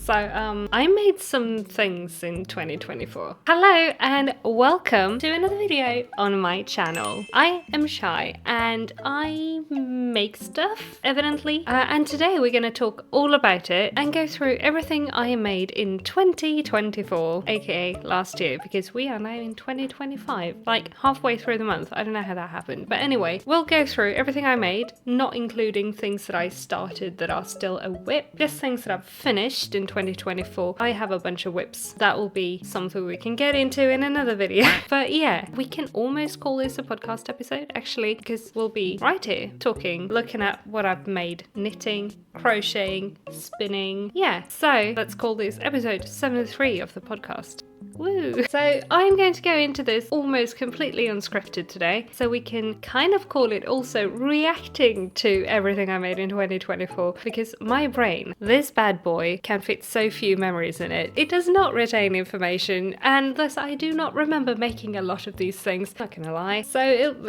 So, I made some things in 2024. Hello and welcome to another video on my channel. I am Shy and I make stuff, evidently. And today we're going to talk all about it and go through everything I made in 2024, aka last year, because we are now in 2025, like halfway through the month. I don't know how that happened. But anyway, we'll go through everything I made, not including things that I started that are still a whip, just things that I've finished in 2024. I have a bunch of whips. That will be something we can get into in another video. But yeah, we can almost call this a podcast episode actually, because we'll be right here talking, looking at what I've made, knitting, crocheting, spinning. Yeah, so let's call this episode 73 of the podcast. Woo! So I'm going to go into this almost completely unscripted today, so we can kind of call it also reacting to everything I made in 2024, because my brain, this bad boy, can fit so few memories in it. It does not retain information, and thus I do not remember making a lot of these things, not gonna lie. So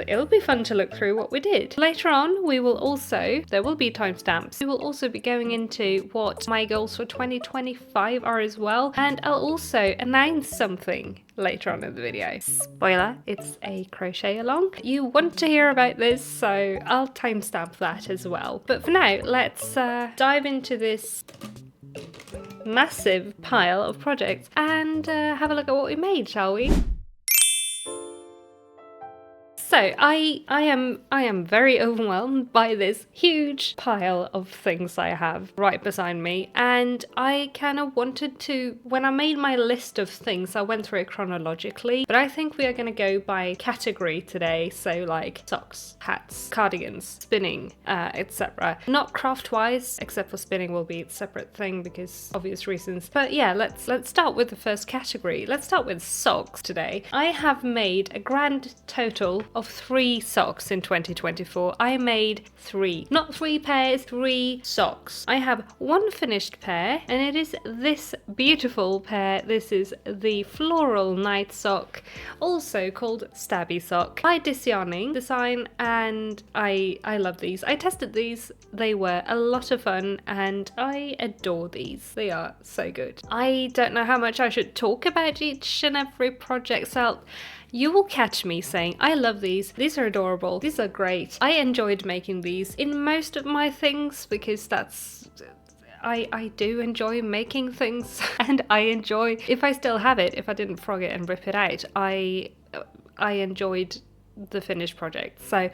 it'll be fun to look through what we did. Later on, there will be timestamps. We will also be going into what my goals for 2025 are as well, and I'll also announce something later on in the video. Spoiler, it's a crochet along. You want to hear about this, so I'll timestamp that as well. But for now, let's dive into this massive pile of projects and have a look at what we made, shall we? So I am very overwhelmed by this huge pile of things I have right beside me, and I kind of wanted to, when I made my list of things, I went through it chronologically, but I think we are going to go by category today, so like socks, hats, cardigans, spinning, etc. Not craft-wise, except for spinning will be a separate thing because obvious reasons. But yeah, let's start with the first category. Let's start with socks today. I have made a grand total of 3 socks in 2024. I made 3, not 3 pairs, 3 socks. I have 1 finished pair, and it is this beautiful pair. This is the floral night sock, also called stabby sock, by Yarning design, and I love these. I tested these, they were a lot of fun, and I adore these. They are so good. I don't know how much I should talk about each and every project, so you will catch me saying, I love these are adorable, these are great. I enjoyed making these in most of my things because I do enjoy making things, and I enjoy, if I still have it, if I didn't frog it and rip it out, I enjoyed the finished project. So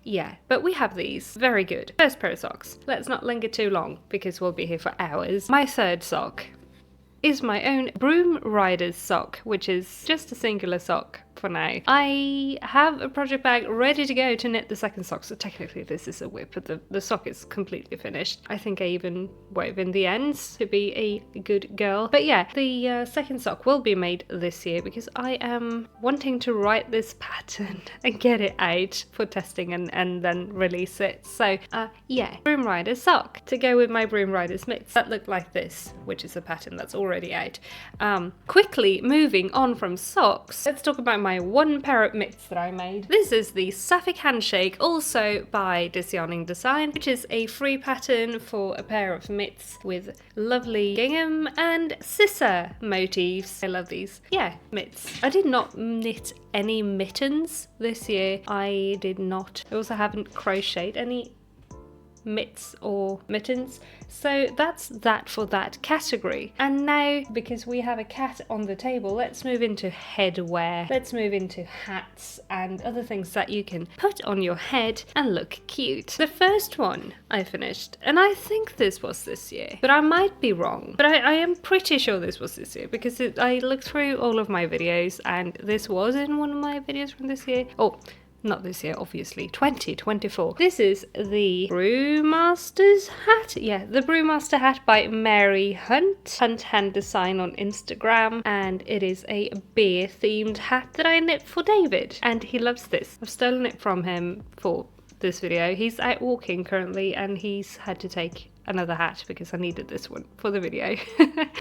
yeah, but we have these. Very good. First pair of socks. Let's not linger too long because we'll be here for hours. My third sock is my own broom rider's sock, which is just a singular sock for now. I have a project bag ready to go to knit the second sock, so technically this is a whip, but the sock is completely finished. I think I even wove in the ends to be a good girl. But yeah, the second sock will be made this year because I am wanting to write this pattern and get it out for testing and then release it. So yeah, broom rider's sock to go with my broom rider's mitts that look like this, which is a pattern that's already out. Quickly moving on from socks, let's talk about my 1 pair of mitts that I made. This is the Sapphic Handshake, also by Yarning Design, which is a free pattern for a pair of mitts with lovely gingham and scissor motifs. I love these. Yeah, mitts. I did not knit any mittens this year. I also haven't crocheted any mitts or mittens, so that's that for that category. And now, because we have a cat on the table, let's move into headwear. Let's move into hats and other things that you can put on your head and look cute. The first one I finished, and I think this was this year, but I might be wrong, but I am pretty sure this was this year because I looked through all of my videos and this was in one of my videos from this year. Oh, not this year, obviously, 2024. This is the Brewmaster's hat. Yeah, the Brewmaster hat by Mary Hunt Hand Design on Instagram, and it is a beer themed hat that I knit for David, and he loves this. I've stolen it from him for this video. He's out walking currently and he's had to take another hat because I needed this one for the video.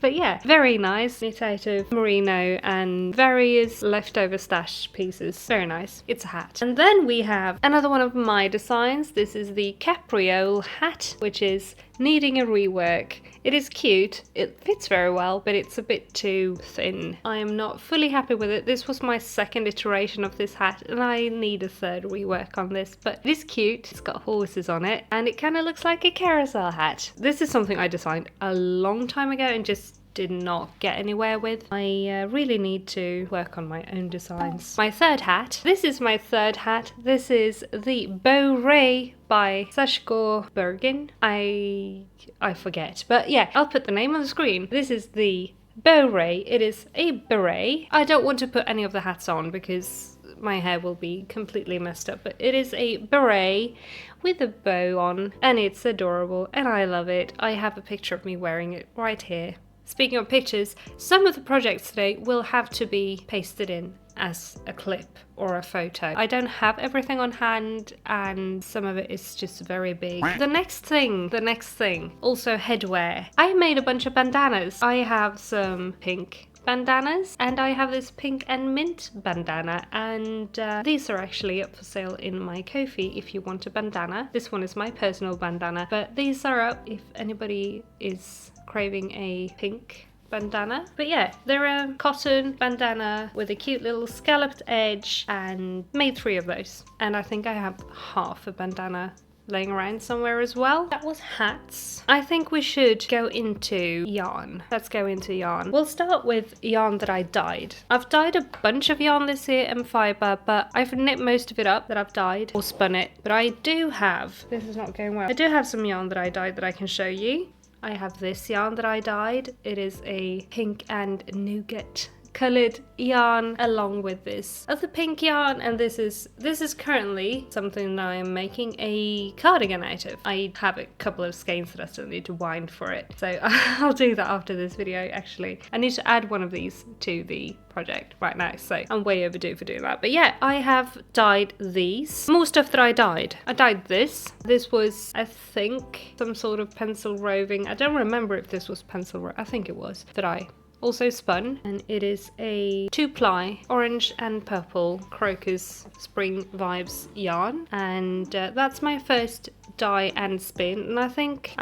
But yeah, very nice. Knit out of merino and various leftover stash pieces. Very nice. It's a hat. And then we have another one of my designs. This is the Capriole hat, which is needing a rework. It is cute, it fits very well, but it's a bit too thin. I am not fully happy with it. This was my second iteration of this hat and I need a third rework on this, but it is cute. It's got horses on it and it kind of looks like a carousel hat. This is something I designed a long time ago and just did not get anywhere with. I really need to work on my own designs. My third hat. This is my third hat. This is the Beret by Sashko Bergen. I forget, but yeah, I'll put the name on the screen. This is the beret. It is a beret. I don't want to put any of the hats on because my hair will be completely messed up, but it is a beret with a bow on and it's adorable and I love it. I have a picture of me wearing it right here. Speaking of pictures, some of the projects today will have to be pasted in as a clip or a photo. I don't have everything on hand and some of it is just very big. The next thing, also headwear. I made a bunch of bandanas. I have some pink bandanas and I have this pink and mint bandana and these are actually up for sale in my Ko-fi if you want a bandana. This one is my personal bandana, but these are up if anybody is craving a pink bandana. But yeah, they're a cotton bandana with a cute little scalloped edge and made 3 of those. And I think I have half a bandana laying around somewhere as well. That was hats. I think we should go into yarn. Let's go into yarn. We'll start with yarn that I dyed. I've dyed a bunch of yarn this year and fibre, but I've knit most of it up that I've dyed or spun it. But I do have, this is not going well, I do have some yarn that I dyed that I can show you. I have this yarn that I dyed. It is a pink and nougat coloured yarn along with this other pink yarn, and this is currently something that I'm making a cardigan out of. I have a couple of skeins that I still need to wind for it, so I'll do that after this video. Actually, I need to add one of these to the project right now, so I'm way overdue for doing that. But yeah, I have dyed these. More stuff that I dyed. I dyed this. This was, I think, some sort of pencil roving. I don't remember if this was pencil I think it was, that I also spun, and it is a 2-ply orange and purple crocus spring vibes yarn, and that's my first dye and spin. And I think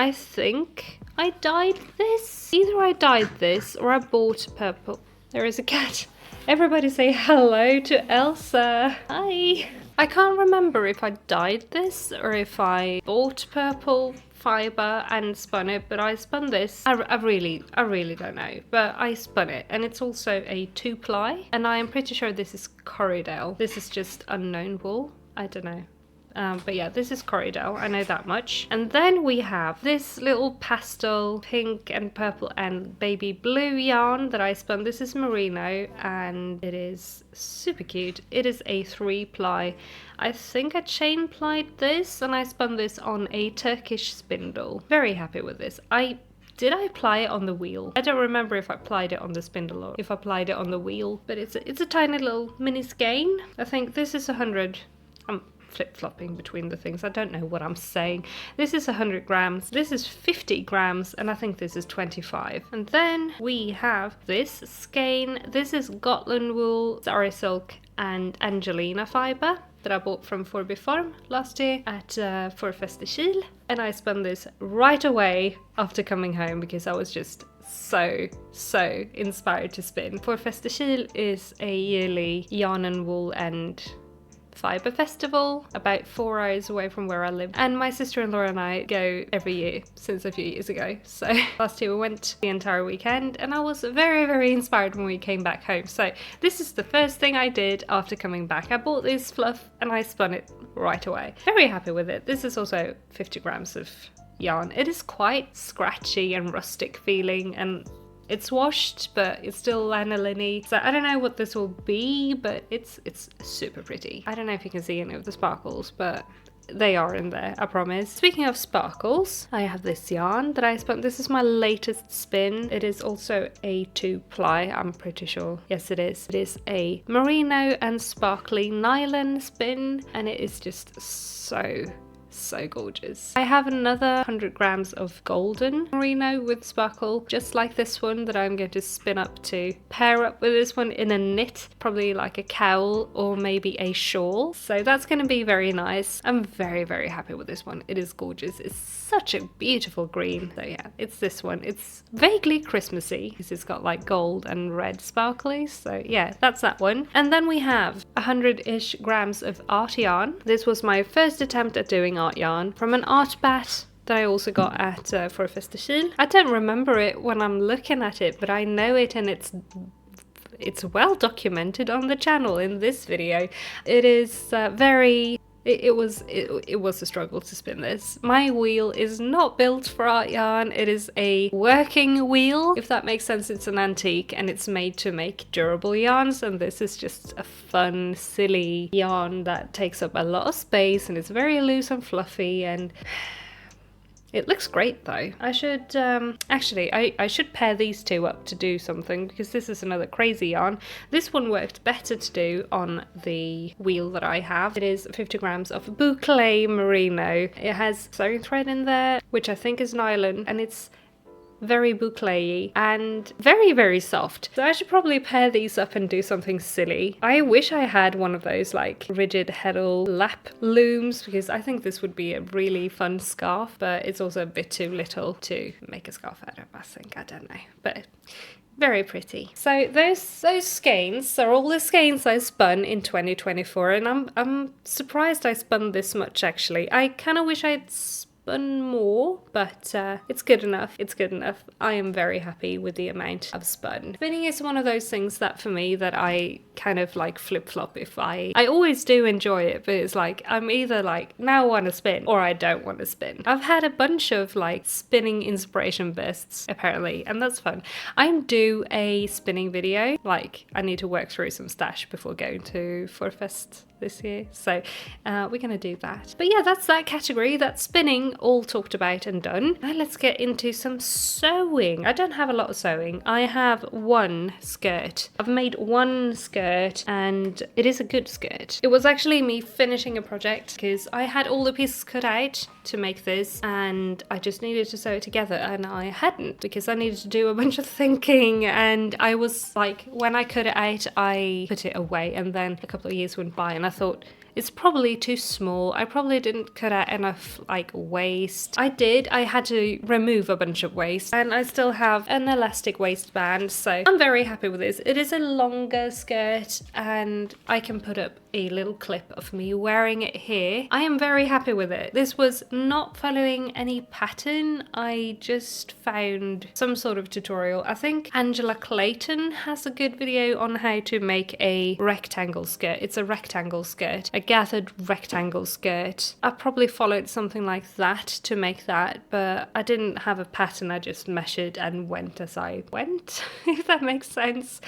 I dyed this. Either I dyed this or I bought purple. There is a cat. Everybody say hello to Elsa. Hi. I can't remember if I dyed this or if I bought purple fibre and spun it, but I spun this. I really don't know, but I spun it, and it's also a 2-ply, and I am pretty sure this is Corridel. This is just unknown wool. I don't know. But yeah, this is Corridel, I know that much. And then we have this little pastel pink and purple and baby blue yarn that I spun. This is merino and it is super cute. It is a 3-ply. I think I chain plied this and I spun this on a Turkish spindle. Very happy with this. Did I ply it on the wheel? I don't remember if I plied it on the spindle or if I plied it on the wheel, but it's a tiny little mini skein. I think this is 100. I'm flip-flopping between the things. I don't know what I'm saying. This is 100 grams. This is 50 grams, and I think this is 25. And then we have this skein. This is Gotland wool, Zara silk, and Angelina fibre that I bought from Forbiform last year at Forfestigil, and I spun this right away after coming home because I was just so inspired to spin. Forfestigil is a yearly yarn and wool and fibre festival about 4 hours away from where I live, and my sister-in-law and I go every year since a few years ago. So last year we went the entire weekend and I was very inspired when we came back home. So this is the first thing I did after coming back. I bought this fluff and I spun it right away. Very happy with it. This is also 50 grams of yarn. It is quite scratchy and rustic feeling, and it's washed, but it's still lanolin-y. So I don't know what this will be, but it's super pretty. I don't know if you can see any of the sparkles, but they are in there, I promise. Speaking of sparkles, I have this yarn that I spun. This is my latest spin. It is also a 2-ply, I'm pretty sure. Yes, it is. It is a merino and sparkly nylon spin, and it is just so So gorgeous. I have another 100 grams of golden merino with sparkle, just like this one, that I'm going to spin up to pair up with this one in a knit, probably like a cowl or maybe a shawl. So that's going to be very nice. I'm very, very happy with this one. It is gorgeous. It's such a beautiful green. So yeah, it's this one. It's vaguely Christmassy because it's got like gold and red sparkly. So yeah, that's that one. And then we have 100-ish grams of art yarn. This was my first attempt at doing art yarn from an art bat that I also got at for a festival. I don't remember it when I'm looking at it, but I know it, and it's well documented on the channel in this video. It is very... It was a struggle to spin this. My wheel is not built for art yarn. It is a working wheel, if that makes sense. It's an antique and it's made to make durable yarns, and this is just a fun, silly yarn that takes up a lot of space, and it's very loose and fluffy, and it looks great though. I should, actually, I should pair these two up to do something, because this is another crazy yarn. This one worked better to do on the wheel that I have. It is 50 grams of boucle merino. It has sewing thread in there, which I think is nylon, and it's very boucle-y and very, very soft. So I should probably pair these up and do something silly. I wish I had one of those like rigid heddle lap looms, because I think this would be a really fun scarf, but it's also a bit too little to make a scarf out of, I think. I don't know, but very pretty. So those skeins are all the skeins I spun in 2024, and I'm surprised I spun this much actually. I kind of wish I'd spun more, but it's good enough. It's good enough. I am very happy with the amount I've spun. Spinning is one of those things that for me that I kind of like flip-flop. If I always do enjoy it, but it's like I'm either like now I want to spin or I don't want to spin. I've had a bunch of like spinning inspiration bursts apparently, and that's fun. I'm due a spinning video. Like I need to work through some stash before going to Forfest this year, so we're gonna do that. But yeah, that's that category. That's spinning all talked about and done. Now let's get into some sewing. I don't have a lot of sewing. I have one skirt. I've made one skirt, and it is a good skirt. It was actually me finishing a project because I had all the pieces cut out to make this, and I just needed to sew it together, and I hadn't, because I needed to do a bunch of thinking, and I was like, when I cut it out I put it away, and then a couple of years went by and I thought it's probably too small. I probably didn't cut out enough like waist. I had to remove a bunch of waist, and I still have an elastic waistband, so I'm very happy with this. It is a longer skirt, and I can put up a little clip of me wearing it here. I am very happy with it. This was not following any pattern. I just found some sort of tutorial. I think Angela Clayton has a good video on how to make a rectangle skirt. It's a rectangle skirt, a gathered rectangle skirt. I probably followed something like that to make that, but I didn't have a pattern. I just measured and went as I went, if that makes sense.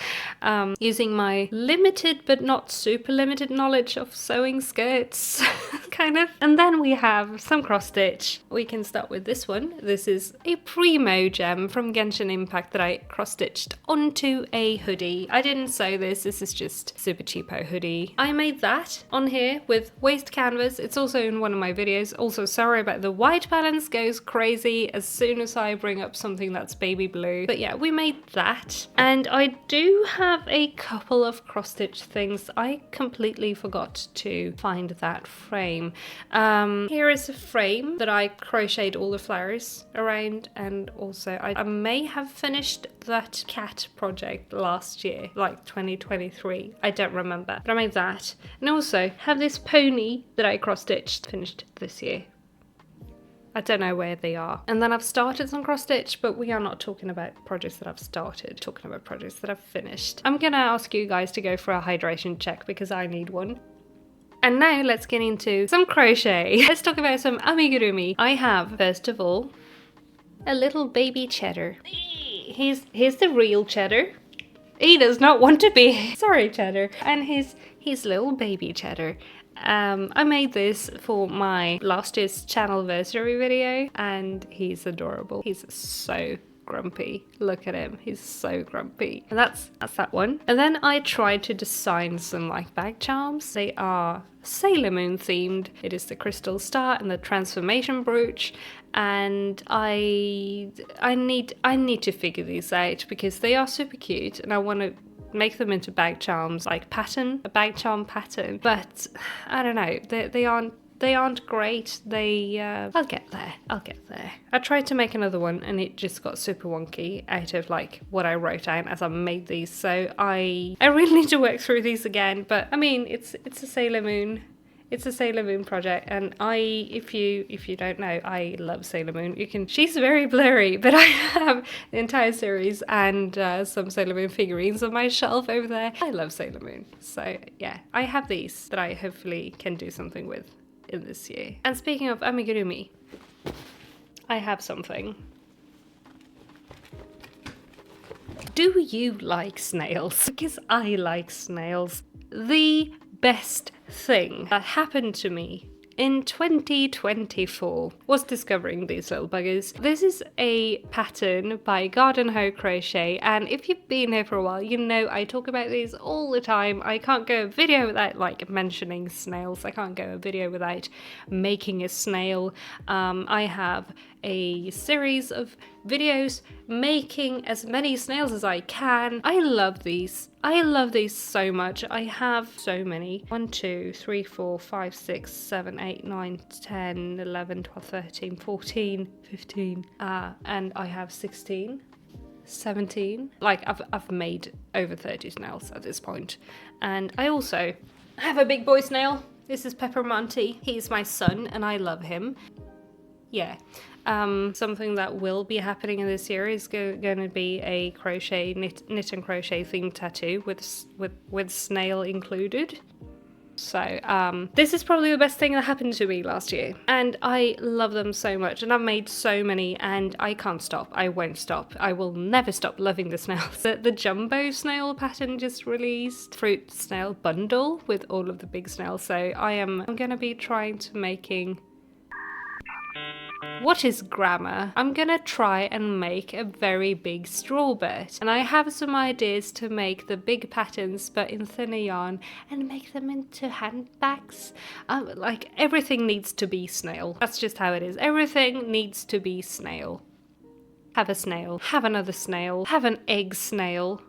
Using my limited but not super limited knowledge of sewing skirts, kind of. And then we have some cross stitch. We can start with this one. This is a Primo gem from Genshin Impact that I cross stitched onto a hoodie. I didn't sew this. This is just super cheapo hoodie. I made that on here with waist canvas. It's also in one of my videos. Also, sorry about the white balance, goes crazy as soon as I bring up something that's baby blue. But yeah, we made that. And I do have a couple of cross stitch things. I completely forgot to find that frame. Here is a frame that I crocheted all the flowers around, and also I may have finished that cat project last year, like 2023. I don't remember, but I made that. And also have this pony that I cross-stitched, finished this year. I don't know where they are. And then I've started some cross stitch, but we are not talking about projects that I've started, talking about projects that I've finished. I'm gonna ask you guys to go for a hydration check because I need one. And now let's get into some crochet. Let's talk about some amigurumi. I have, first of all, a little baby cheddar. He's the real cheddar. He does not want to be. Sorry, cheddar. And his little baby cheddar. I made this for my last year's channelversary video, and he's adorable. He's so grumpy. Look at him, he's so grumpy. And that's that one. And then I tried to design some like bag charms. They are Sailor Moon themed. It is the crystal star and the transformation brooch, and I need to figure these out because they are super cute and I want to make them into bag charms, like a bag charm pattern. But I don't know, they aren't great. I'll get there. I tried to make another one and it just got super wonky out of like what I wrote down as I made these. So I really need to work through these again. But I mean, it's a Sailor Moon. It's a Sailor Moon project, and if you don't know, I love Sailor Moon. She's very blurry, but I have the entire series and some Sailor Moon figurines on my shelf over there. I love Sailor Moon. So yeah, I have these that I hopefully can do something with in this year. And speaking of amigurumi, I have something. Do you like snails? Because I like snails. The best thing that happened to me in 2024 was discovering these little buggers. This is a pattern by Garden Hoe Crochet, and if you've been here for a while, you know I talk about these all the time. I can't go a video without like mentioning snails. I can't go a video without making a snail. I have a series of videos making as many snails as I can. I love these. I love these so much. I have so many. 1, 2, 3, 4, 5, 6, 7, 8, 9, 10, 11, 12, 13, 14, 15. And I have 16, 17. Like I've made over 30 snails at this point. And I also have a big boy snail. This is Peppermonty. He's my son and I love him. Yeah. Something that will be happening in this year is going to be a knit and crochet themed tattoo with snail included. So this is probably the best thing that happened to me last year, and I love them so much, and I've made so many and I can't stop. I won't stop. I will never stop loving the snails. The jumbo snail pattern just released, fruit snail bundle with all of the big snails, so I'm going to be trying to making... What is grammar? I'm gonna try and make a very big strawb, and I have some ideas to make the big patterns but in thinner yarn and make them into handbags. Like everything needs to be snail. That's just how it is. Everything needs to be snail. Have a snail. Have another snail. Have an egg snail.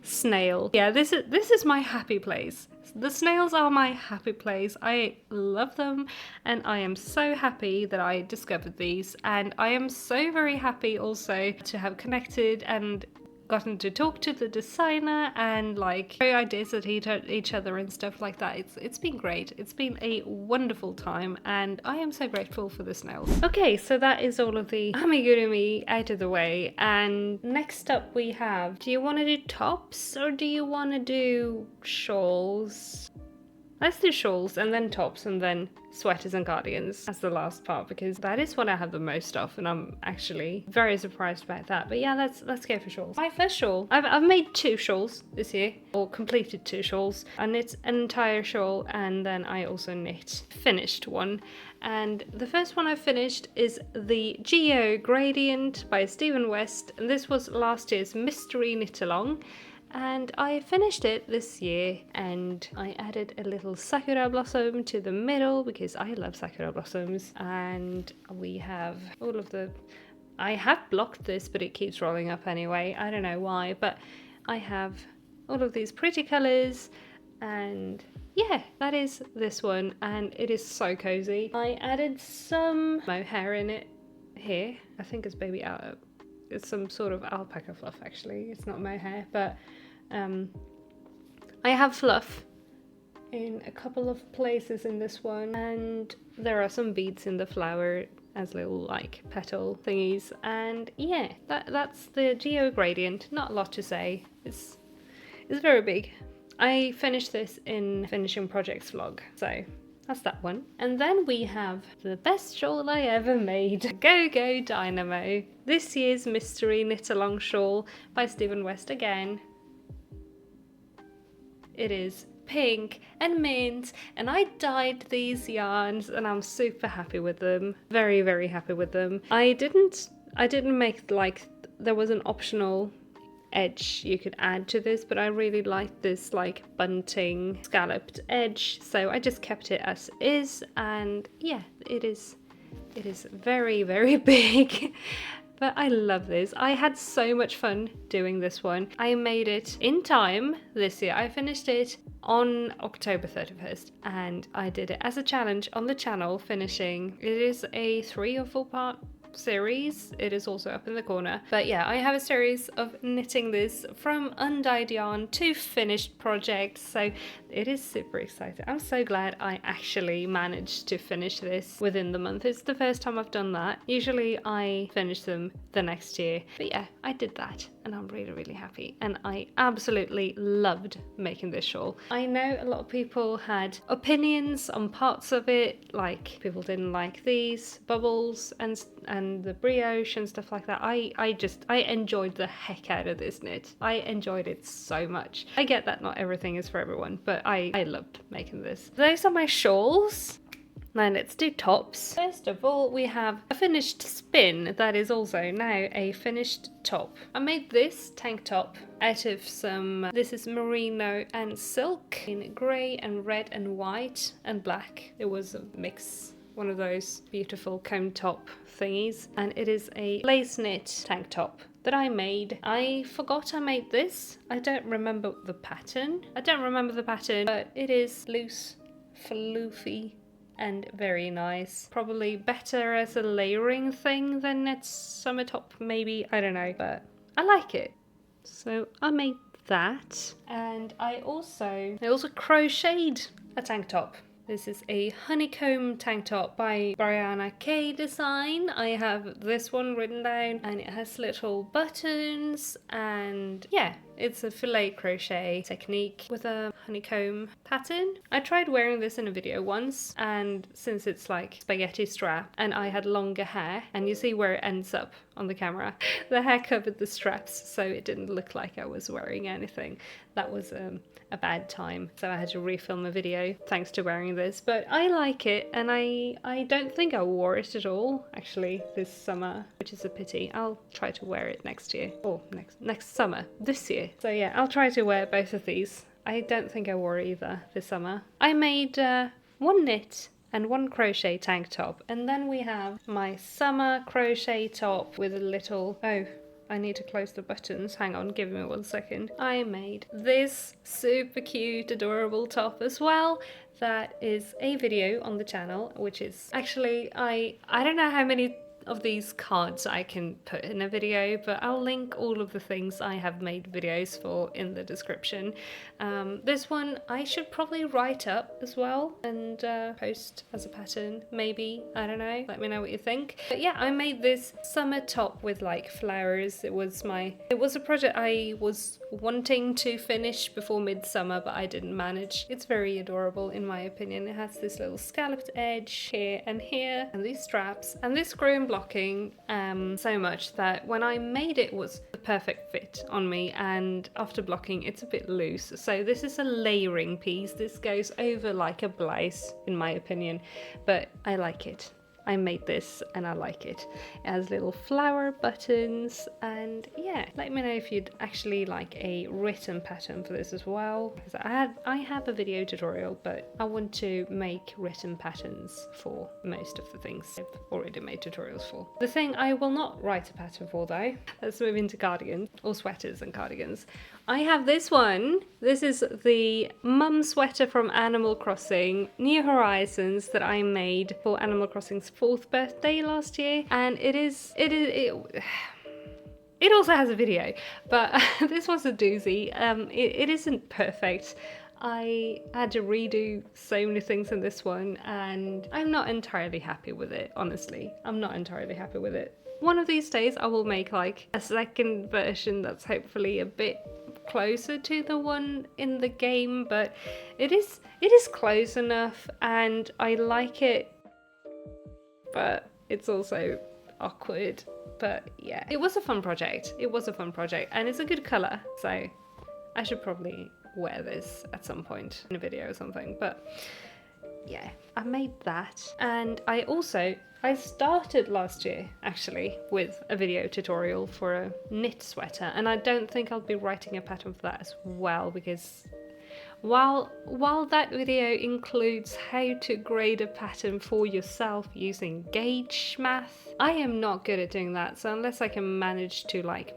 Snail. Yeah, this is my happy place. The snails are my happy place. I love them and I am so happy that I discovered these, and I am so very happy also to have connected and gotten to talk to the designer and like throw ideas at each other and stuff like that. It's been great. It's been a wonderful time and I am so grateful for the snails. Okay, so that is all of the amigurumi out of the way, and next up we have, do you want to do tops or do you want to do shawls? Let's do shawls and then tops and then sweaters and cardigans as the last part, because that is what I have the most of and I'm actually very surprised about that. But yeah, let's go for shawls. My first shawl, I've made 2 shawls this year, or completed 2 shawls. I knit an entire shawl and then I also finished one. And the first one I finished is the Geo Gradient by Stephen West, and this was last year's mystery knit along. And I finished it this year and I added a little sakura blossom to the middle because I love sakura blossoms, and we have all of the... I have blocked this but it keeps rolling up anyway, I don't know why, but I have all of these pretty colours, and yeah, that is this one and it is so cozy. I added some mohair in it here. I think it's it's some sort of alpaca fluff actually, it's not mohair, but I have fluff in a couple of places in this one, and there are some beads in the flower as little like petal thingies, and yeah, that's the Geo Gradient. Not a lot to say, it's very big. I finished this in Finishing Projects vlog, so that's that one. And then we have the best shawl I ever made, Go Go Dynamo. This year's mystery knit along shawl by Stephen West again. It is pink and mint, and I dyed these yarns and I'm super happy with them. Very, very happy with them. I didn't make like there was an optional edge you could add to this, but I really liked this like bunting scalloped edge, so I just kept it as is. And yeah, it is very, very big. But I love this. I had so much fun doing this one. I made it in time this year. I finished it on October 31st, and I did it as a challenge on the channel, finishing. It is a 3 or 4 part series. It is also up in the corner. But yeah, I have a series of knitting this from undyed yarn to finished projects, so it is super exciting. I'm so glad I actually managed to finish this within the month. It's the first time I've done that. Usually I finish them the next year, but yeah, I did that and I'm really, really happy, and I absolutely loved making this shawl. I know a lot of people had opinions on parts of it, like people didn't like these bubbles and the brioche and stuff like that. I enjoyed the heck out of this knit. I enjoyed it so much. I get that not everything is for everyone, but I loved making this. Those are my shawls. Now let's do tops. First of all, we have a finished spin that is also now a finished top. I made this tank top out of some, this is merino and silk in grey and red and white and black. It was a mix, one of those beautiful comb top thingies, and it is a lace knit tank top that I made. I forgot I made this. I don't remember the pattern. But it is loose, floofy, and very nice. Probably better as a layering thing than its summer top, maybe. I don't know, but I like it. So I made that, and I also crocheted a tank top. This is a honeycomb tank top by Brianna K Design. I have this one written down, and it has little buttons, and yeah, it's a filet crochet technique with a honeycomb pattern. I tried wearing this in a video once, and since it's like spaghetti strap and I had longer hair, and you see where it ends up on the camera, the hair covered the straps, so it didn't look like I was wearing anything. That was a bad time, so I had to refilm a video thanks to wearing this. But I like it, and I don't think I wore it at all actually this summer, which is a pity. I'll try to wear it next year, or next summer, this year. So yeah, I'll try to wear both of these. I don't think I wore it either this summer. I made one knit and one crochet tank top, and then we have my summer crochet top with a little, oh, I need to close the buttons. Hang on, give me 1 second. I made this super cute, adorable top as well. That is a video on the channel, which is actually, I don't know how many of these cards I can put in a video, but I'll link all of the things I have made videos for in the description. This one I should probably write up as well and post as a pattern, maybe. I don't know, let me know what you think. But yeah, I made this summer top with like flowers. It was a project I was wanting to finish before midsummer, but I didn't manage. It's very adorable in my opinion. It has this little scalloped edge here, and these straps, and this screw blocking so much that when I made it was the perfect fit on me, and after blocking it's a bit loose. So this is a layering piece. This goes over like a blouse in my opinion, but I like it. I made this and I like it. It has little flower buttons, and yeah, let me know if you'd actually like a written pattern for this as well, because I have a video tutorial, but I want to make written patterns for most of the things I've already made tutorials for. The thing I will not write a pattern for though, let's move into cardigans, or sweaters and cardigans. I have this one. This is the mum sweater from Animal Crossing New Horizons that I made for Animal Crossing's 4th birthday last year, and it also has a video, but this was a doozy. It isn't perfect. I had to redo so many things in this one, and I'm not entirely happy with it, honestly. I'm not entirely happy with it. One of these days I will make like a second version that's hopefully a bit closer to the one in the game, but it is close enough and I like it, but it's also awkward. But yeah, it was a fun project. And it's a good colour, so I should probably wear this at some point in a video or something. But yeah, I made that. And I started last year actually with a video tutorial for a knit sweater, and I don't think I'll be writing a pattern for that as well, because while that video includes how to grade a pattern for yourself using gauge math, I am not good at doing that. So unless I can manage to like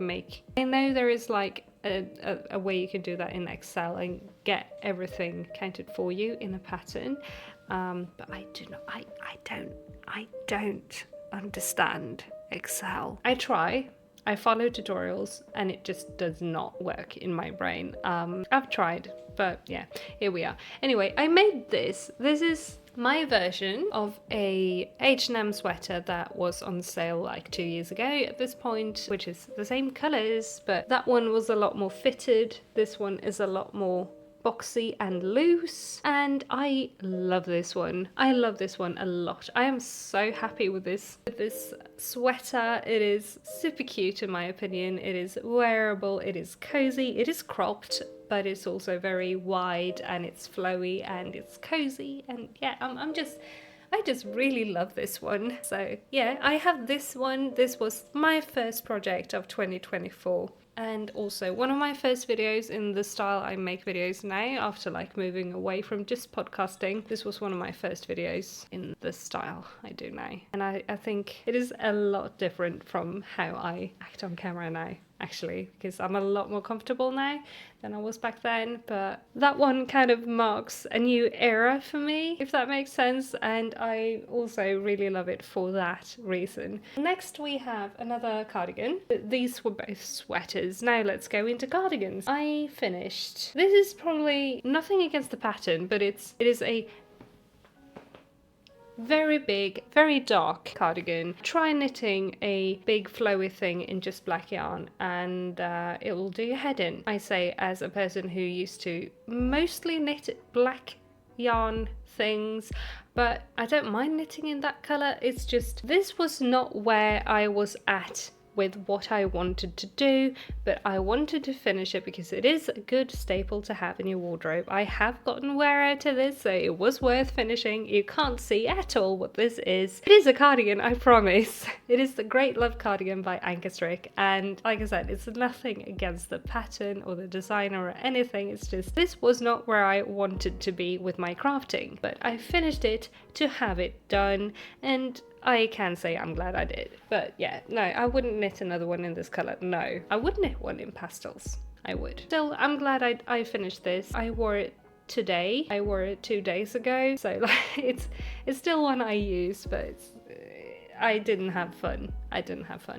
I know there is like a way you can do that in Excel and get everything counted for you in a pattern, but I don't understand Excel. I try. I follow tutorials and it just does not work in my brain. I've tried, but yeah, here we are. Anyway, I made this. This is my version of a H&M sweater that was on sale like 2 years ago at this point, which is the same colors, but that one was a lot more fitted. This one is a lot more boxy and loose, and I love this one. I love this one a lot. I am so happy with this sweater. It is super cute in my opinion. It is wearable, it is cozy, it is cropped, but it's also very wide and it's flowy and it's cozy, and yeah, I just really love this one. So yeah, I have this one. This was my first project of 2024. And also one of my first videos in the style I make videos now, after like moving away from just podcasting. This was one of my first videos in the style I do now. And I think it is a lot different from how I act on camera now, actually, because I'm a lot more comfortable now than I was back then. But that one kind of marks a new era for me, if that makes sense, and I also really love it for that reason. Next we have another cardigan. These were both sweaters. Now let's go into cardigans. I finished, this is probably nothing against the pattern, but it is a very big, very dark cardigan. Try knitting a big flowy thing in just black yarn and it will do your head in. I say as a person who used to mostly knit black yarn things, but I don't mind knitting in that colour. It's just, this was not where I was at with what I wanted to do, but I wanted to finish it because it is a good staple to have in your wardrobe. I have gotten wear out of this, so it was worth finishing. You can't see at all what this is. It is a cardigan, I promise. It is the Great Love Cardigan by Ankerstrick, and like I said, it's nothing against the pattern or the designer or anything. It's just, this was not where I wanted to be with my crafting, but I finished it to have it done, and I can say I'm glad I did. But yeah, no, I wouldn't knit another one in this colour. No, I would knit one in pastels. I would. Still, I'm glad I finished this. I wore it today. I wore it 2 days ago. So like, it's still one I use, but I didn't have fun.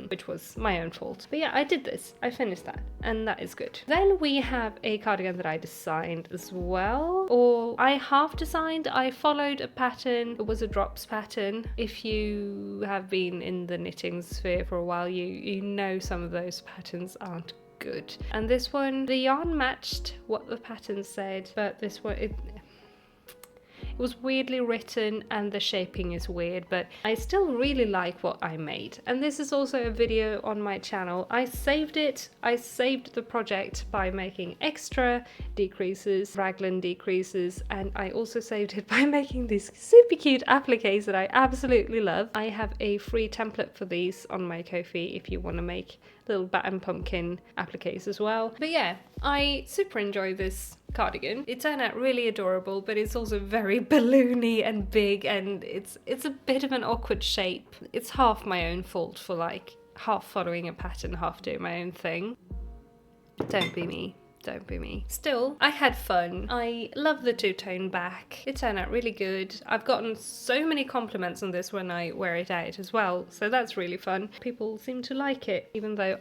Which was my own fault. But yeah, I did this. I finished that, and that is good. Then we have a cardigan that I designed as well, or I half designed. I followed a pattern. It was a drops pattern. If you have been in the knitting sphere for a while, you know some of those patterns aren't good. And this one, the yarn matched what the pattern said, but this one, it was weirdly written and the shaping is weird, but I still really like what I made. And this is also a video on my channel. I saved it. I saved the project by making extra decreases, raglan decreases, and I also saved it by making these super cute appliques that I absolutely love. I have a free template for these on my Ko-fi if you want to make little bat and pumpkin appliques as well. But yeah, I super enjoy this cardigan. It turned out really adorable, but it's also very balloony and big, and it's a bit of an awkward shape. It's half my own fault for like half following a pattern, half doing my own thing. Don't be me. Don't be me. Still, I had fun. I love the two-tone back. It turned out really good. I've gotten so many compliments on this when I wear it out as well, so that's really fun. People seem to like it, even though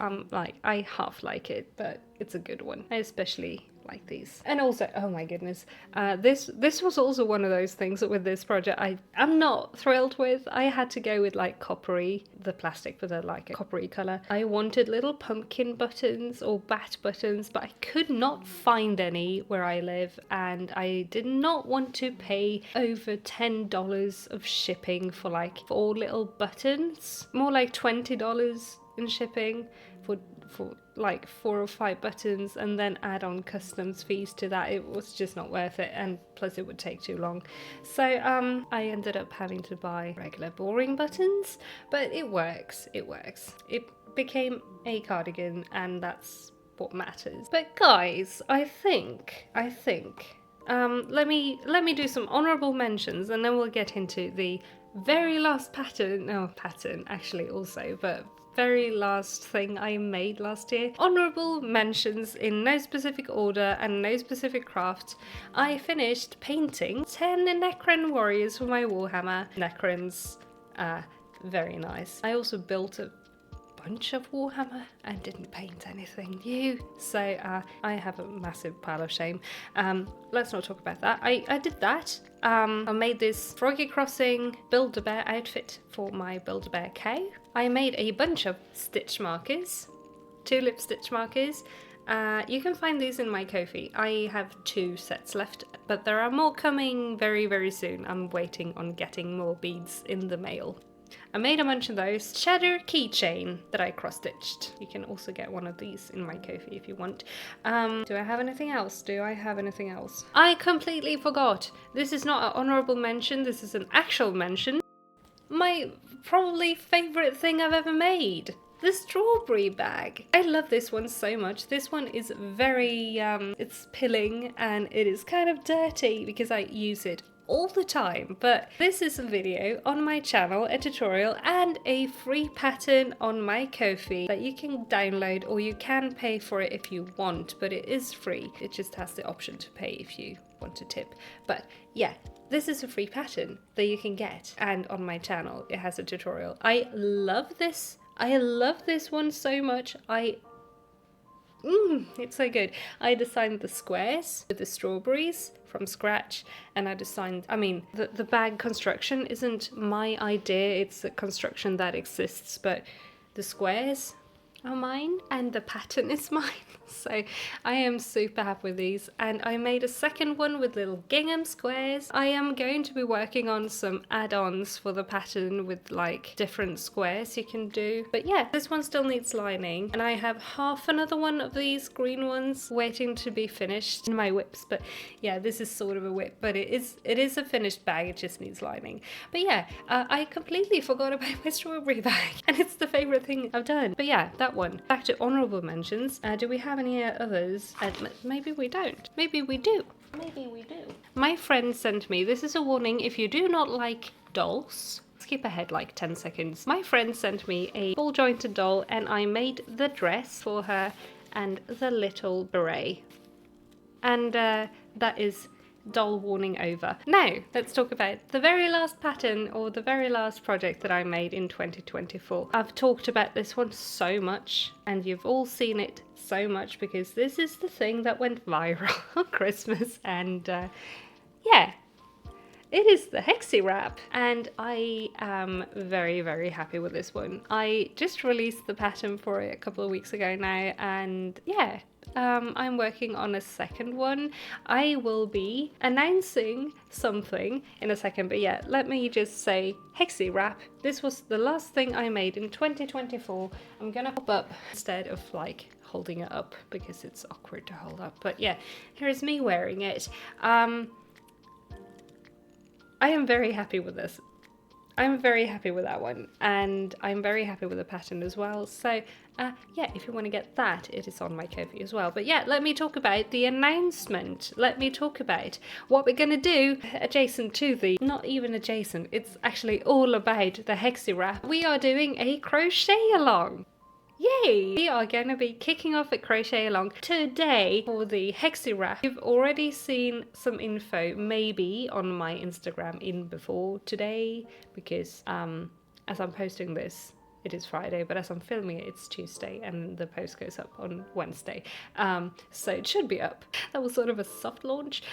I half like it, but it's a good one. I especially like these. And also, oh my goodness, this was also one of those things with this project I'm not thrilled with. I had to go with like coppery, the plastic with like a coppery colour. I wanted little pumpkin buttons or bat buttons, but I could not find any where I live, and I did not want to pay over $10 of shipping for like 4 little buttons. More like $20 in shipping for like 4 or 5 buttons, and then add on customs fees to that. It was just not worth it, and plus it would take too long. So I ended up having to buy regular boring buttons, but it works. It became a cardigan, and that's what matters. But guys, I think let me do some honorable mentions, and then we'll get into the very last pattern actually also, but very last thing I made last year. Honorable mentions in no specific order and no specific craft. I finished painting 10 Necron warriors for my Warhammer. Necrons, very nice. I also built a bunch of Warhammer and didn't paint anything new, so I have a massive pile of shame. Let's not talk about that. I did that. I made this Froggy Crossing Build-A-Bear outfit for my Build-A-Bear cow. I made a bunch of stitch markers, tulip stitch markers. You can find these in my Ko-fi. I have 2 sets left, but there are more coming very, very soon. I'm waiting on getting more beads in the mail. I made a bunch of those. Cheddar keychain that I cross-stitched. You can also get one of these in my Ko-fi if you want. Do I have anything else? I completely forgot. This is not an honorable mention, this is an actual mention. My probably favourite thing I've ever made. The strawberry bag. I love this one so much. This one is very, it's pilling, and it is kind of dirty because I use it all the time, but this is a video on my channel, a tutorial, and a free pattern on my Ko-fi that you can download, or you can pay for it if you want, but it is free. It just has the option to pay if you want to tip. But yeah, this is a free pattern that you can get, and on my channel it has a tutorial. I love this one so much. It's so good. I designed the squares with the strawberries from scratch, and I designed, the bag construction isn't my idea, it's a construction that exists, but the squares are mine and the pattern is mine. So I am super happy with these, and I made a second one with little gingham squares. I am going to be working on some add-ons for the pattern with like different squares you can do, but yeah, this one still needs lining, and I have half another one of these green ones waiting to be finished in my whips. But yeah, this is sort of a whip, but it is a finished bag, it just needs lining. But yeah, I completely forgot about my strawberry bag, and it's the favorite thing I've done. But yeah, that one. Back to honorable mentions. Do we have any others? Maybe we don't. Maybe we do. My friend sent me, this is a warning if you do not like dolls. Skip ahead like 10 seconds. My friend sent me a ball jointed doll, and I made the dress for her and the little beret. And that is doll warning over. Now, let's talk about the very last pattern, or the very last project that I made in 2024. I've talked about this one so much, and you've all seen it so much, because this is the thing that went viral on Christmas, and yeah, it is the Hexi Wrap, and I am very, very happy with this one. I just released the pattern for it a couple of weeks ago now, and yeah, I'm working on a second one. I will be announcing something in a second, but yeah, let me just say Hexi Wrap. This was the last thing I made in 2024. I'm gonna pop up instead of like holding it up because it's awkward to hold up, but yeah, here's me wearing it. I am very happy with this. I'm very happy with that one, and I'm very happy with the pattern as well. So yeah, if you want to get that, it is on my Ko-fi as well. But yeah, let me talk about the announcement. Let me talk about what we're going to do adjacent to the, not even adjacent, it's actually all about the Hexi Wrap. We are doing a crochet along. Yay! We are going to be kicking off a crochet along today for the Hexi Wrap. You've already seen some info maybe on my Instagram in before today, because as I'm posting this, it is Friday, but as I'm filming it, it's Tuesday, and the post goes up on Wednesday. So it should be up. That was sort of a soft launch.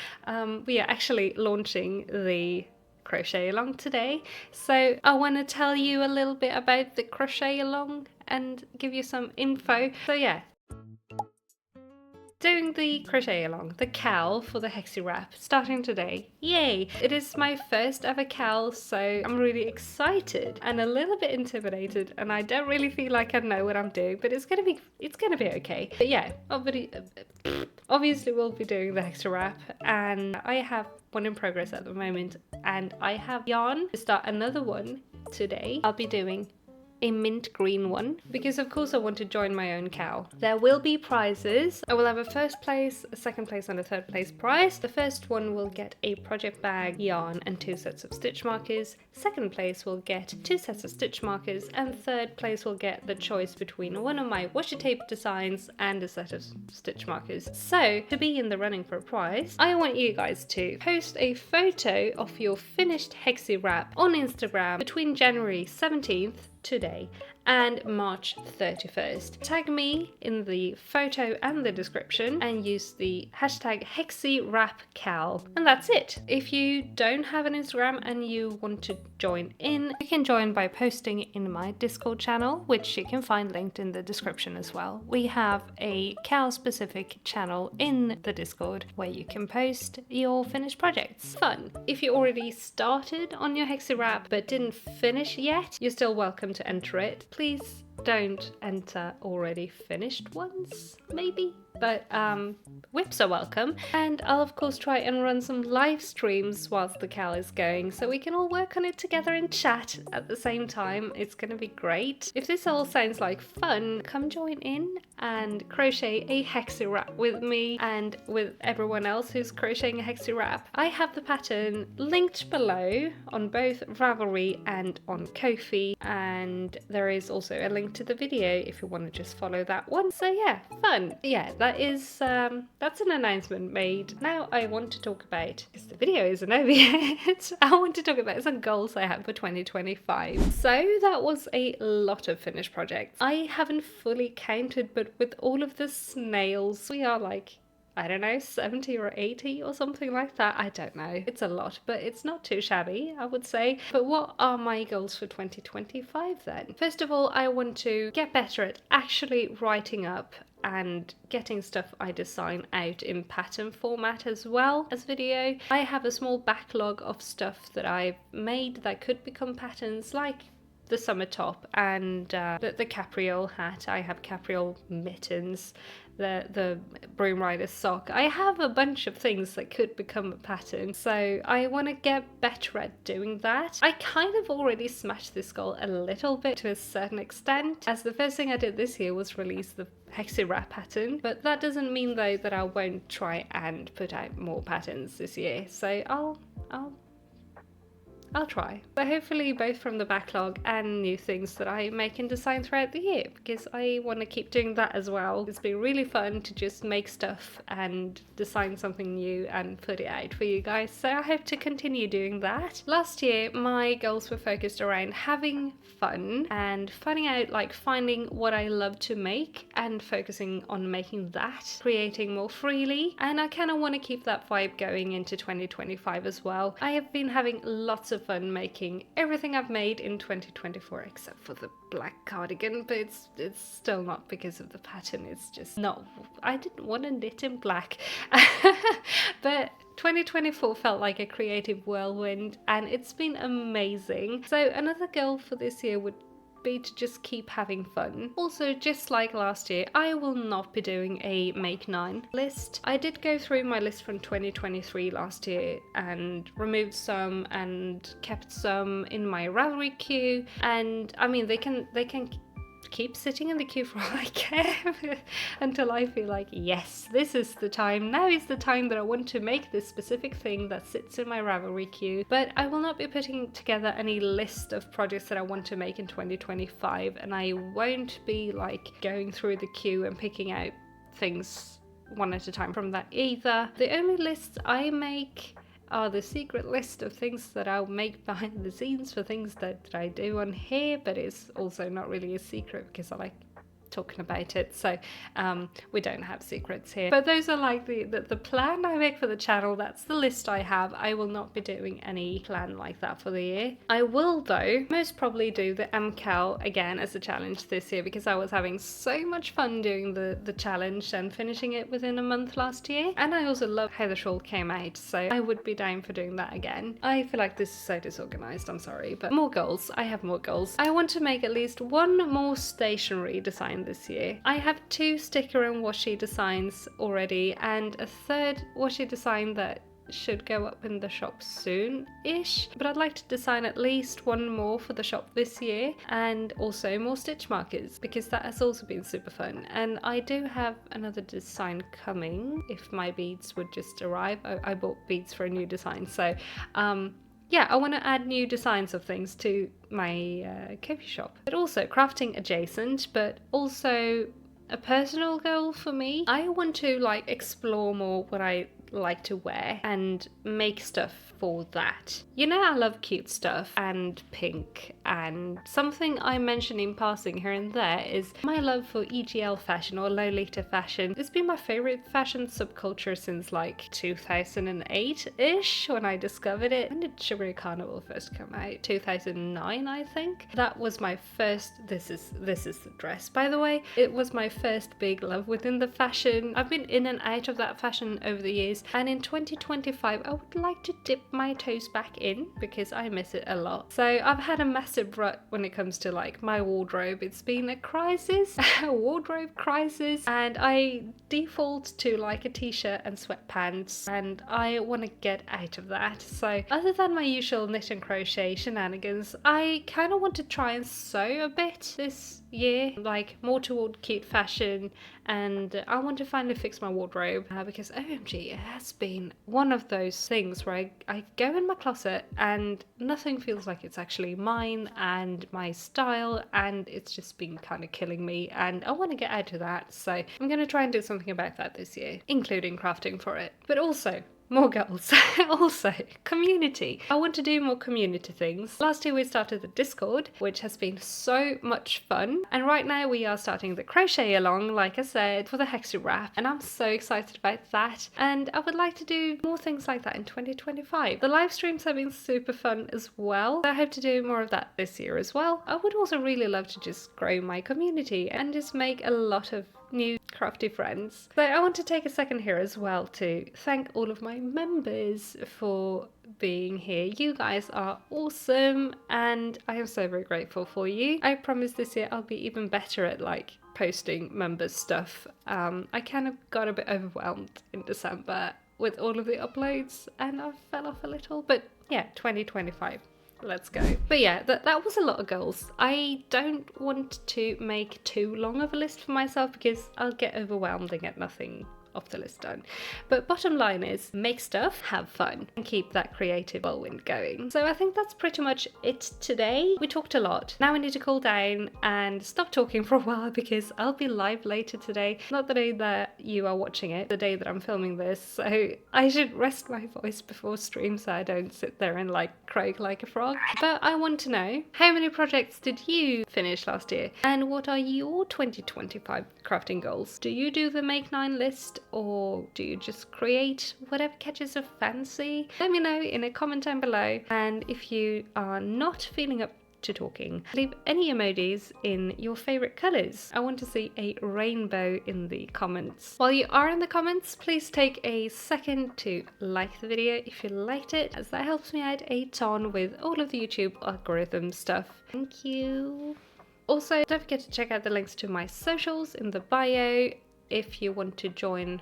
We are actually launching the crochet along today, so I want to tell you a little bit about the crochet along and give you some info. So yeah, doing the crochet along, the cowl for the Hexi Wrap, starting today. Yay! It is my first ever cowl, so I'm really excited and a little bit intimidated, and I don't really feel like I know what I'm doing, but it's gonna be okay. But yeah, obviously we'll be doing the Hexi Wrap, and I have one in progress at the moment, and I have yarn to start another one today. I'll be doing a mint green one because of course I want to join my own cowl. There will be prizes. I will have a first place, a second place and a third place prize. The first one will get a project bag, yarn and 2 sets of stitch markers. Second place will get 2 sets of stitch markers, and third place will get the choice between one of my washi tape designs and a set of stitch markers. So to be in the running for a prize, I want you guys to post a photo of your finished Hexi Wrap on Instagram between January 17th today and March 31st. Tag me in the photo and the description and use the hashtag HexiWrapCal, and that's it. If you don't have an Instagram and you want to join in, you can join by posting in my Discord channel, which you can find linked in the description as well. We have a cowl specific channel in the Discord where you can post your finished projects. Fun. If you already started on your Hexi Wrap but didn't finish yet, you're still welcome to enter it. Please don't enter already finished ones, maybe, but whips are welcome. And I'll of course try and run some live streams whilst the cowl is going, so we can all work on it together and chat at the same time. It's gonna be great. If this all sounds like fun, come join in and crochet a Hexi Wrap with me and with everyone else who's crocheting a Hexi Wrap. I have the pattern linked below on both Ravelry and on Ko-fi, and there is also a link to the video if you want to just follow that one. So yeah, fun. Yeah, that is that's an announcement made. Now I want to talk about, because the video isn't over yet, I want to talk about some goals I have for 2025. So that was a lot of finished projects. I haven't fully counted, but with all of the snails, we are like, I don't know, 70 or 80 or something like that. I don't know. It's a lot, but it's not too shabby, I would say. But what are my goals for 2025 then? First of all, I want to get better at actually writing up and getting stuff I design out in pattern format as well as video. I have a small backlog of stuff that I've made that could become patterns, like the summer top and the capriole hat. I have capriole mittens, the broom rider sock. I have a bunch of things that could become a pattern, so I want to get better at doing that. I kind of already smashed this goal a little bit to a certain extent, as the first thing I did this year was release the Hexi Wrap pattern, but that doesn't mean though that I won't try and put out more patterns this year, so I'll try. So hopefully both from the backlog and new things that I make and design throughout the year, because I want to keep doing that as well. It's been really fun to just make stuff and design something new and put it out for you guys, so I hope to continue doing that. Last year my goals were focused around having fun and finding out, like, finding what I love to make and focusing on making that, creating more freely, and I kind of want to keep that vibe going into 2025 as well. I have been having lots of fun making everything I've made in 2024 except for the black cardigan, but it's still not because of the pattern. It's just not, I didn't want to knit in black. But 2024 felt like a creative whirlwind and it's been amazing. So another goal for this year would be to just keep having fun. Also, just like last year, I will not be doing a make 9 list. I did go through my list from 2023 last year and removed some and kept some in my Ravelry queue, and I mean they can keep sitting in the queue for all I care until I feel like, yes, this is the time, now is the time that I want to make this specific thing that sits in my Ravelry queue. But I will not be putting together any list of projects that I want to make in 2025, and I won't be like going through the queue and picking out things one at a time from that either. The only lists I make are the secret list of things that I'll make behind the scenes for things that I do on here, but it's also not really a secret because I like talking about it, so we don't have secrets here. But those are like the plan I make for the channel. That's the list I have. I will not be doing any plan like that for the year. I will though most probably do the MCAL again as a challenge this year, because I was having so much fun doing the challenge and finishing it within a month last year, and I also love how the shawl came out, so I would be down for doing that again. I feel like this is so disorganized, I'm sorry, but more goals. I have more goals. I want to make at least one more stationery design this year. I have 2 sticker and washi designs already, and a 3rd washi design that should go up in the shop soon-ish, but I'd like to design at least one more for the shop this year, and also more stitch markers, because that has also been super fun. And I do have another design coming if my beads would just arrive. I bought beads for a new design, so yeah, I want to add new designs of things to my coffee shop. But also crafting adjacent, but also a personal goal for me. I want to like explore more what I like to wear and make stuff for that. You know, I love cute stuff and pink, and something I mention in passing here and there is my love for EGL fashion or Lolita fashion. It's been my favorite fashion subculture since like 2008-ish when I discovered it. When did Sugary Carnival first come out? 2009, I think. That was my first, this is the dress by the way. It was my first big love within the fashion. I've been in and out of that fashion over the years, and in 2025 I would like to dip my toes back in because I miss it a lot. So I've had a massive rut when it comes to like my wardrobe. It's been a crisis, a wardrobe crisis, and I default to like a t-shirt and sweatpants, and I want to get out of that. So other than my usual knit and crochet shenanigans, I kind of want to try and sew a bit this year, like more toward cute fashion, and I want to finally fix my wardrobe because OMG, it has been one of those things where I go in my closet and nothing feels like it's actually mine and my style, and it's just been kind of killing me, and I want to get out of that. So I'm going to try and do something about that this year, including crafting for it, but also more goals. Also, community. I want to do more community things. Last year we started the Discord, which has been so much fun. And right now we are starting the crochet along, like I said, for the Hexi Wrap. And I'm so excited about that. And I would like to do more things like that in 2025. The live streams have been super fun as well. So I hope to do more of that this year as well. I would also really love to just grow my community and just make a lot of new crafty friends. So I want to take a second here as well to thank all of my members for being here. You guys are awesome, and I am so very grateful for you. I promise this year I'll be even better at like posting members stuff. I kind of got a bit overwhelmed in December with all of the uploads and I fell off a little, but yeah, 2025. Let's go. But yeah, that was a lot of goals. I don't want to make too long of a list for myself because I'll get overwhelmed and get nothing off the list done. But bottom line is make stuff, have fun, and keep that creative whirlwind going. So I think that's pretty much it today. We talked a lot. Now we need to cool down and stop talking for a while because I'll be live later today. Not the day that you are watching it, the day that I'm filming this. So I should rest my voice before stream so I don't sit there and like croak like a frog. But I want to know, how many projects did you finish last year? And what are your 2025 crafting goals? Do you do the Make 9 list? Or do you just create whatever catches your fancy? Let me know in a comment down below. And if you are not feeling up to talking, leave any emojis in your favorite colors. I want to see a rainbow in the comments. While you are in the comments, please take a second to like the video if you liked it, as that helps me out a ton with all of the YouTube algorithm stuff. Thank you. Also, don't forget to check out the links to my socials in the bio if you want to join,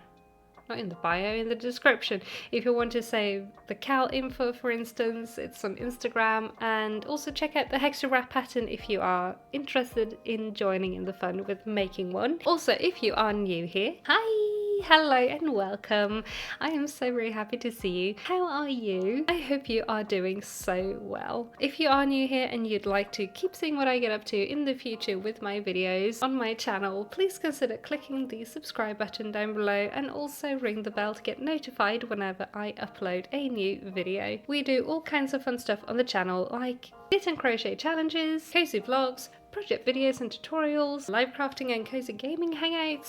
not in the bio, in the description. If you want to save the Cal info, for instance, it's on Instagram. And also check out the Hexi Wrap pattern if you are interested in joining in the fun with making one. Also, if you are new here, hi! Hello and welcome. I am so very happy to see you. How are you? I hope you are doing so well. If you are new here and you'd like to keep seeing what I get up to in the future with my videos on my channel, please consider clicking the subscribe button down below and also ring the bell to get notified whenever I upload a new video. We do all kinds of fun stuff on the channel, like knit and crochet challenges, cozy vlogs, project videos and tutorials, live crafting and cozy gaming hangouts.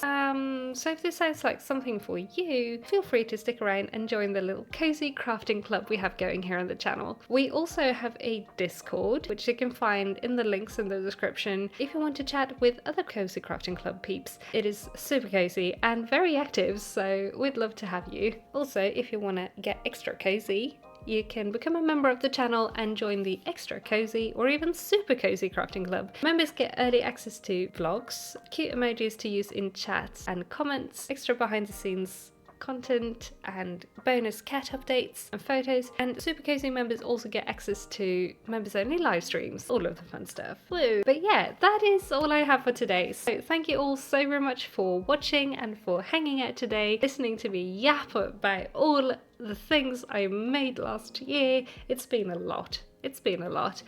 So if this sounds like something for you, feel free to stick around and join the little cozy crafting club we have going here on the channel. We also have a Discord, which you can find in the links in the description if you want to chat with other cozy crafting club peeps. It is super cozy and very active, so we'd love to have you. Also, if you want to get extra cozy, you can become a member of the channel and join the extra cozy or even super cozy crafting club. Members get early access to vlogs, cute emojis to use in chats and comments, extra behind the scenes content and bonus cat updates and photos, and super cozy members also get access to members only live streams, all of the fun stuff. Woo. But yeah, that is all I have for today, so thank you all so very much for watching and for hanging out today, listening to me yap about all the things I made last year. It's been a lot,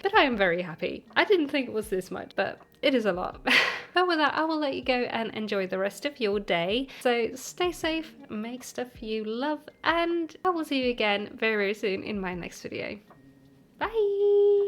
but I am very happy. I didn't think it was this much, but it is a lot. But with that, I will let you go and enjoy the rest of your day. So stay safe, make stuff you love, and I will see you again very, very soon in my next video. Bye!